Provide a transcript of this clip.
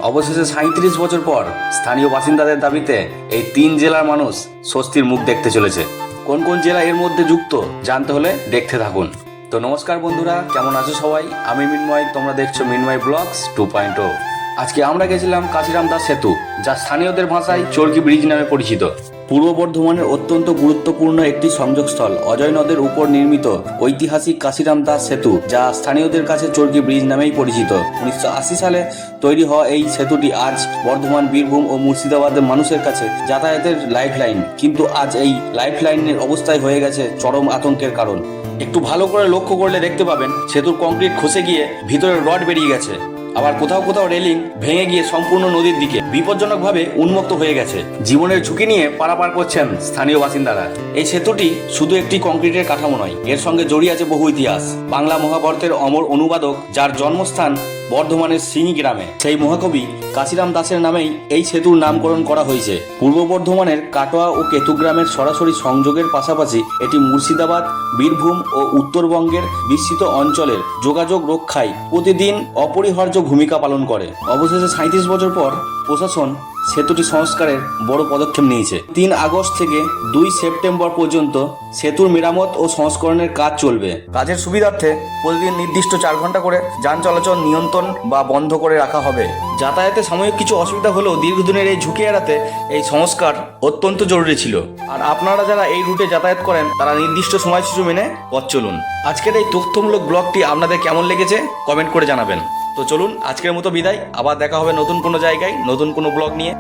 অবশেষে ৩৭ বছর পর স্থানীয় বাসিন্দাদের দাবিতে এই ৩ জেলার মানুষ স্বস্তির মুখ দেখতে চলেছে। কোন কোন জেলা এর মধ্যে যুক্ত জানতে হলে দেখতে থাকুন। তো নমস্কার বন্ধুরা, কেমন আছো সবাই? আমি মিনময়, তোমরা দেখছো মিনময় ব্লগস 2.0। আজকে আমরা গেছিলাম কাশিরাম দাস সেতু, যা স্থানীয়দের ভাষায় চরকি ব্রিজ নামে পরিচিত। পূর্ব বর্ধমানের অত্যন্ত গুরুত্বপূর্ণ একটি সংযোগস্থল অজয় নদের উপর নির্মিত ঐতিহাসিক কাশিরাম দাস সেতু, যা স্থানীয়দের কাছে চরকি ব্রিজ নামেই পরিচিত। 1980 সালে তৈরি হওয়া এই সেতুটি আজ বর্ধমান, বীরভূম ও মুর্শিদাবাদের মানুষের কাছে যাতায়াতের লাইফলাইন। কিন্তু আজ এই লাইফলাইনের অবস্থায় হয়ে গেছে চরম আতঙ্কের কারণ। একটু ভালো করে লক্ষ্য করলে দেখতে পাবেন সেতুর কংক্রিট খসে গিয়ে ভিতরে রড বেরিয়ে গেছে। আবার কোথাও কোথাও রেলিং ভেঙে গিয়ে সম্পূর্ণ নদীর দিকে বিপজ্জনকভাবে উন্মুক্ত হয়ে গেছে। জীবনের ঝুঁকি নিয়ে পারাপার করছেন স্থানীয় বাসিন্দারা। এই সেতুটি শুধু একটি কংক্রিটের কাঠামো নয়, এর সঙ্গে জড়িয়ে আছে বহু ইতিহাস। বাংলা মহাভারতের অমর অনুবাদক, যার জন্মস্থান বর্ধমানের সিঙ্গি গ্রামে, সেই মহাকবি কাশিরাম দাসের নামেই এই সেতুর নামকরণ করা হয়েছে। পূর্ব বর্ধমানের কাটোয়া ও কেতুগ্রামের সরাসরি সংযোগের পাশাপাশি এটি মুর্শিদাবাদ, বীরভূম ও উত্তরবঙ্গের বিস্তৃত অঞ্চলের যোগাযোগ রক্ষায় প্রতিদিন অপরিহার্য ভূমিকা পালন করে। অবশেষে ৩৭ বছর পর প্রশাসন সেতুটি সংস্কারের বড় পদক্ষেপ নিয়েছে। ৩ আগস্ট থেকে ২ সেপ্টেম্বর পর্যন্ত সেতুর মেরামত ও সংস্করণের কাজ চলবে। কাজের সুবিধার্থে প্রতিদিন নির্দিষ্ট ৪ ঘন্টা করে যান চলাচল নিয়ন্ত্রণ বা বন্ধ করে রাখা হবে। যাতায়াতে সাময়িক কিছু অসুবিধা হলেও দীর্ঘদিনের এই ঝুঁকি এড়াতে এই সংস্কার অত্যন্ত জরুরি ছিল। আর আপনারা যারা এই রুটে যাতায়াত করেন তারা নির্দিষ্ট সময়সূচি মেনে পথ চলুন। আজকের এই তথ্যমূলক ব্লগটি আপনাদের কেমন লেগেছে কমেন্ট করে জানাবেন। তো চলুন, আজকের মতো বিদায়। আবার দেখা হবে নতুন কোনো জায়গায় নতুন কোনো ব্লগ নিয়ে।